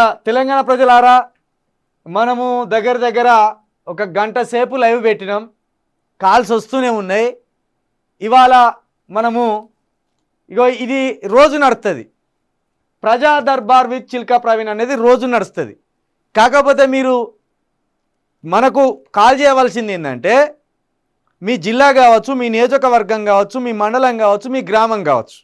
తెలంగాణ ప్రజలారా, మనము దగ్గర ఒక గంట సేపు లైవ్ పెట్టినాం. కాల్స్ వస్తూనే ఉన్నాయి. ఇవాళ మనము ఇది రోజు నడుస్తుంది. ప్రజా దర్బార్ విత్ చిల్కా ప్రవీణ్ అనేది రోజు నడుస్తుంది. కాకపోతే మీరు మనకు కాల్ చేయవలసింది ఏంటంటే, మీ జిల్లా కావచ్చు, మీ నియోజకవర్గం కావచ్చు, మీ మండలం కావచ్చు, మీ గ్రామం కావచ్చు,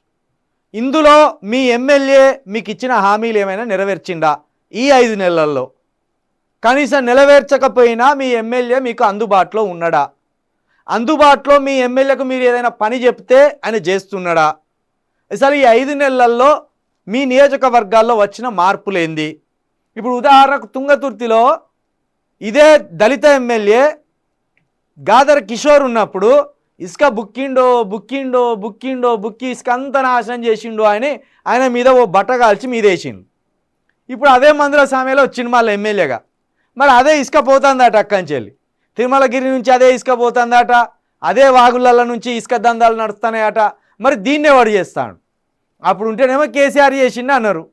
ఇందులో మీ ఎమ్మెల్యే మీకు ఇచ్చిన హామీలు ఏమైనా నెరవేర్చిండా? ఈ 5 నెలల్లో కనీసం నెరవేర్చకపోయినా మీ ఎమ్మెల్యే మీకు అందుబాటులో ఉన్నాడా? అందుబాటులో మీ ఎమ్మెల్యేకు మీరు ఏదైనా పని చెప్తే ఆయన చేస్తున్నాడా? అసలు ఈ 5 నెలల్లో మీ నియోజకవర్గాల్లో వచ్చిన మార్పులేంది? ఇప్పుడు ఉదాహరణకు తుంగతుర్తిలో ఇదే దళిత ఎమ్మెల్యే గాదర్ కిషోర్ ఉన్నప్పుడు ఇసుక బుక్కి ఇసుక అంతా నాశనం చేసిండు అని ఆయన మీద ఓ బట్ట కాల్చి మీదేసిండు. ఇప్పుడు అదే మందుల సామెలో వచ్చింది మళ్ళీ ఎమ్మెల్యేగా. మరి అదే ఇసుక పోతుందట అక్కంచెల్లి, తిరుమలగిరి నుంచి అదే ఇసుక పోతుందట, అదే వాగుళ్ళ నుంచి ఇసుక దందాలు నడుస్తున్నాయట. మరి దీన్నే వాడు చేస్తాడు. అప్పుడు ఉంటేనేమో కేసీఆర్ చేసిండు అన్నారు.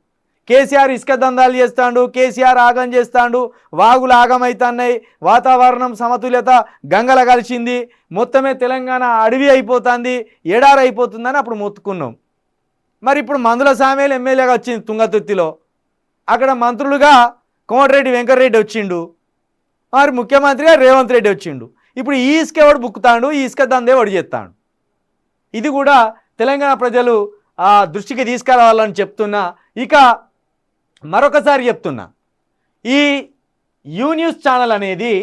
కేసీఆర్ ఇసుక దందాలు చేస్తాడు, కేసీఆర్ ఆగం చేస్తాడు, వాగులు ఆగమవుతున్నాయి, వాతావరణం సమతుల్యత గంగల కలిసింది, మొత్తమే తెలంగాణ అడవి అయిపోతుంది, ఎడారి అయిపోతుందని అప్పుడు మొత్తుకున్నాం. మరి ఇప్పుడు మందుల సామేలు ఎమ్మెల్యేగా వచ్చింది తుంగతుర్తిలో. అక్కడ మంత్రులుగా కోమటిరెడ్డి వెంకటరెడ్డి వచ్చిండు, మరి ముఖ్యమంత్రిగా రేవంత్ రెడ్డి వచ్చిండు. ఇప్పుడు ఈ ఇసుక ఎవడు బుక్కుతాడు, ఈ ఇసుక దందే వాడు చేస్తాడు. ఇది కూడా తెలంగాణ ప్రజలు దృష్టికి తీసుకురావాలని చెప్తున్నా. ఇక మరొకసారి చెప్తున్నా, ఈ యూ న్యూస్ ఛానల్ అనేది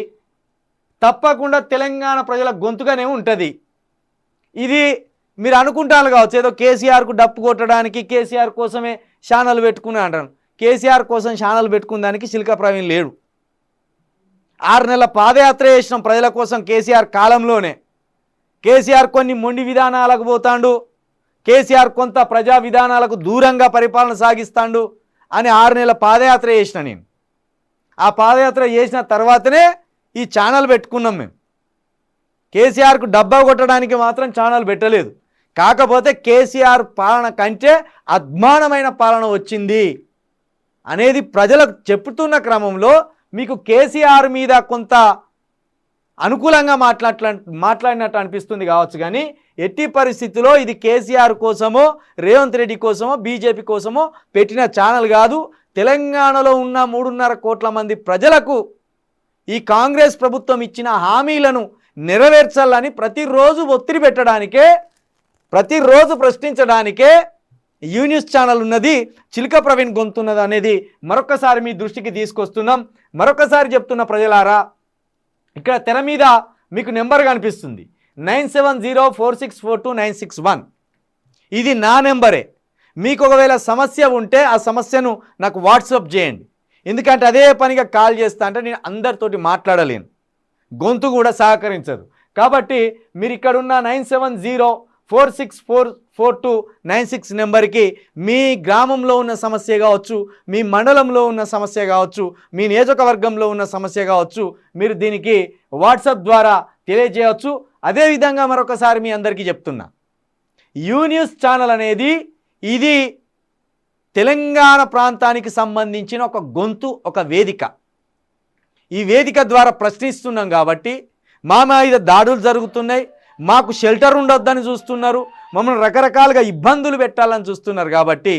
తప్పకుండా తెలంగాణ ప్రజల గొంతుగానే ఉంటుంది. ఇది మీరు అనుకుంటాను కావచ్చు, ఏదో కేసీఆర్కు డప్పు కొట్టడానికి కేసీఆర్ కోసమే ఛానల్ పెట్టుకుని అంటాను. కేసీఆర్ కోసం ఛానల్ పెట్టుకున్న దానికి చిల్కా ప్రవీణ్ లేడు. 6 నెలల పాదయాత్ర చేసిన ప్రజల కోసం కేసీఆర్ కాలంలోనే. కేసీఆర్ కొన్ని మొండి విధానాలకు పోతాడు, కేసీఆర్ కొంత ప్రజా విధానాలకు దూరంగా పరిపాలన సాగిస్తాడు అని 6 నెలల పాదయాత్ర చేసిన నేను. ఆ పాదయాత్ర చేసిన తర్వాతనే ఈ ఛానల్ పెట్టుకున్నాం మేము. కేసీఆర్కు డబ్బా కొట్టడానికి మాత్రం ఛానల్ పెట్టలేదు. కాకపోతే కేసీఆర్ పాలన కంటే అద్మానమైన పాలన వచ్చింది అనేది ప్రజలకు చెప్తున్న క్రమంలో మీకు కేసీఆర్ మీద కొంత అనుకూలంగా మాట్లాడినట్టు అనిపిస్తుంది కావచ్చు. కానీ ఎట్టి పరిస్థితుల్లో ఇది కేసీఆర్ కోసమో రేవంత్ రెడ్డి కోసమో బీజేపీ కోసమో పెట్టిన ఛానల్ కాదు. తెలంగాణలో ఉన్న 3.5 కోట్ల మంది ప్రజలకు ఈ కాంగ్రెస్ ప్రభుత్వం ఇచ్చిన హామీలను నెరవేర్చాలని ప్రతిరోజు ఒత్తిడి పెట్టడానికే, ప్రతిరోజు ప్రశ్నించడానికే యూ న్యూస్ ఛానల్ ఉన్నది, చిల్కా ప్రవీణ్ గొంతున్నది అనేది మరొకసారి మీ దృష్టికి తీసుకొస్తున్నాం. మరొకసారి చెప్తున్న ప్రజలారా, ఇక్కడ తెర మీద మీకు నెంబర్ కనిపిస్తుంది 9704642961. ఇది నా నెంబరే. మీకు ఒకవేళ సమస్య ఉంటే ఆ సమస్యను నాకు వాట్సాప్ చేయండి. ఎందుకంటే అదే పనిగా కాల్ చేస్తా అంటే నేను అందరితోటి మాట్లాడలేను, గొంతు కూడా సహకరించదు. కాబట్టి మీరు ఇక్కడ ఉన్న 9704644296 నెంబర్కి మీ గ్రామంలో ఉన్న సమస్య కావచ్చు, మీ మండలంలో ఉన్న సమస్య కావచ్చు, మీ నియోజకవర్గంలో ఉన్న సమస్య కావచ్చు, మీరు దీనికి వాట్సాప్ ద్వారా తెలియజేయవచ్చు. అదేవిధంగా మరొకసారి మీ అందరికీ చెప్తున్నా, యూ న్యూస్ ఛానల్ అనేది ఇది తెలంగాణ ప్రాంతానికి సంబంధించిన ఒక గొంతు, ఒక వేదిక. ఈ వేదిక ద్వారా ప్రశ్నిస్తున్నాం కాబట్టి మా మీద దాడులు జరుగుతున్నాయి, మాకు షెల్టర్ ఉండొద్దని చూస్తున్నారు, మమ్మల్ని రకరకాలుగా ఇబ్బందులు పెట్టాలని చూస్తున్నారు. కాబట్టి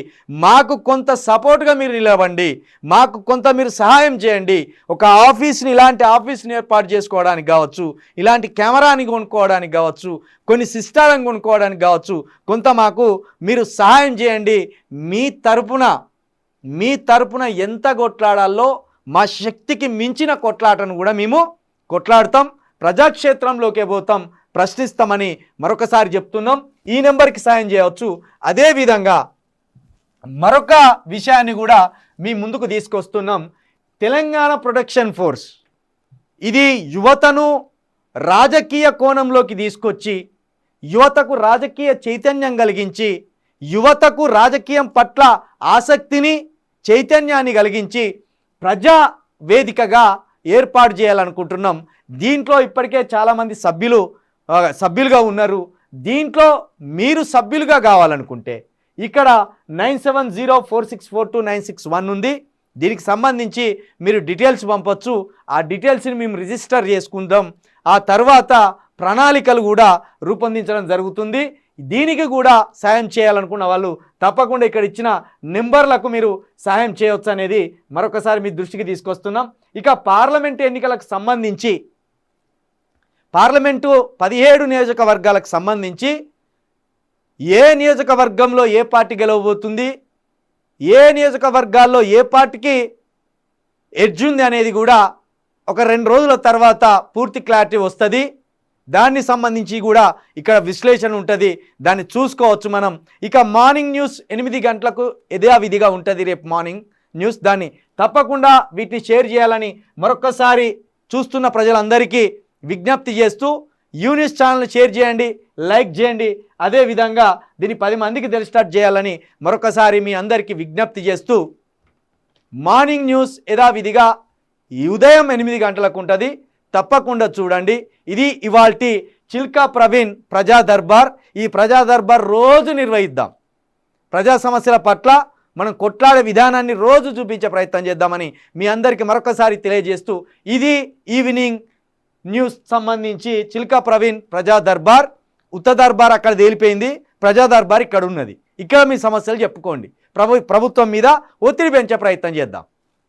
మాకు కొంత సపోర్ట్గా మీరు నిలవండి, మాకు కొంత మీరు సహాయం చేయండి. ఒక ఆఫీస్ని, ఇలాంటి ఆఫీస్ని ఏర్పాటు చేసుకోవడానికి కావచ్చు, ఇలాంటి కెమెరాని కొనుక్కోవడానికి కావచ్చు, కొన్ని సిస్టాలను కొనుక్కోవడానికి కావచ్చు, కొంత మాకు మీరు సహాయం చేయండి. మీ తరపున ఎంత కొట్లాడాలో మా శక్తికి మించిన కొట్లాటను కూడా మేము కొట్లాడతాం, ప్రజాక్షేత్రంలోకే పోతాం, ప్రశ్నిస్తామని మరొకసారి చెప్తున్నాం. ఈ నెంబర్కి సాయం చేయవచ్చు. అదేవిధంగా మరొక విషయాన్ని కూడా మీ ముందుకు తీసుకొస్తున్నాం. తెలంగాణ ప్రొటెక్షన్ ఫోర్స్ ఇది యువతను రాజకీయ కోణంలోకి తీసుకొచ్చి, యువతకు రాజకీయ చైతన్యం కలిగించి, యువతకు రాజకీయం పట్ల ఆసక్తిని, చైతన్యాన్ని కలిగించి ప్రజా వేదికగా ఏర్పాటు చేయాలనుకుంటున్నాం. దీంట్లో ఇప్పటికే చాలామంది సభ్యులుగా ఉన్నారు. దీంట్లో మీరు సభ్యులుగా కావాలనుకుంటే ఇక్కడ 9704642961 ఉంది. దీనికి సంబంధించి మీరు డీటెయిల్స్ పంపొచ్చు. ఆ డీటెయిల్స్ని మేము రిజిస్టర్ చేసుకుందాం. ఆ తర్వాత ప్రణాళికలు కూడా రూపొందించడం జరుగుతుంది. దీనికి కూడా సాయం చేయాలనుకున్న వాళ్ళు తప్పకుండా ఇక్కడ ఇచ్చిన నెంబర్లకు మీరు సాయం చేయవచ్చు అనేది మరొకసారి మీ దృష్టికి తీసుకొస్తున్నాం. ఇక పార్లమెంటు ఎన్నికలకు సంబంధించి పార్లమెంటు 17 నియోజకవర్గాలకు సంబంధించి ఏ నియోజకవర్గంలో ఏ పార్టీ గెలవబోతుంది, ఏ నియోజకవర్గాల్లో ఏ పార్టీకి ఎడ్జ్ ఉంది అనేది కూడా ఒక 2 రోజుల తర్వాత పూర్తి క్లారిటీ వస్తుంది. దాన్ని సంబంధించి కూడా ఇక్కడ విశ్లేషణ ఉంటుంది, దాన్ని చూసుకోవచ్చు మనం. ఇక మార్నింగ్ న్యూస్ 8 గంటలకు యథావిధిగా ఉంటుంది రేపు మార్నింగ్ న్యూస్. దాన్ని తప్పకుండా వీటిని షేర్ చేయాలని మరొకసారి చూస్తున్న ప్రజలందరికీ విజ్ఞప్తి చేస్తూ న్యూస్ ఛానల్ని షేర్ చేయండి, లైక్ చేయండి. అదేవిధంగా దీన్ని 10 మందికి తెలిసేటట్టు చేయాలని మరొకసారి మీ అందరికీ విజ్ఞప్తి చేస్తూ మార్నింగ్ న్యూస్ యథావిధిగా ఈ ఉదయం 8 గంటలకు ఉంటుంది, తప్పకుండా చూడండి. ఇది ఇవాల్టి చిల్కా ప్రవీణ్ ప్రజా దర్బార్. ఈ ప్రజా దర్బార్ రోజు నిర్వహిద్దాం. ప్రజా సమస్యల పట్ల మనం కొట్లాడే విధానాన్ని రోజు చూపించే ప్రయత్నం చేద్దామని మీ అందరికీ మరొకసారి తెలియజేస్తూ ఇది ఈవినింగ్ న్యూస్ సంబంధించి చిల్కా ప్రవీణ్ ప్రజా దర్బార్. ఉత్త దర్బార్ అక్కడ తేలిపోయింది, ప్రజా దర్బార్ ఇక్కడ ఉన్నది. ఇక్కడ మీ సమస్యలు చెప్పుకోండి, ప్రభుత్వం మీద ఒత్తిడి పెంచే ప్రయత్నం చేద్దాం.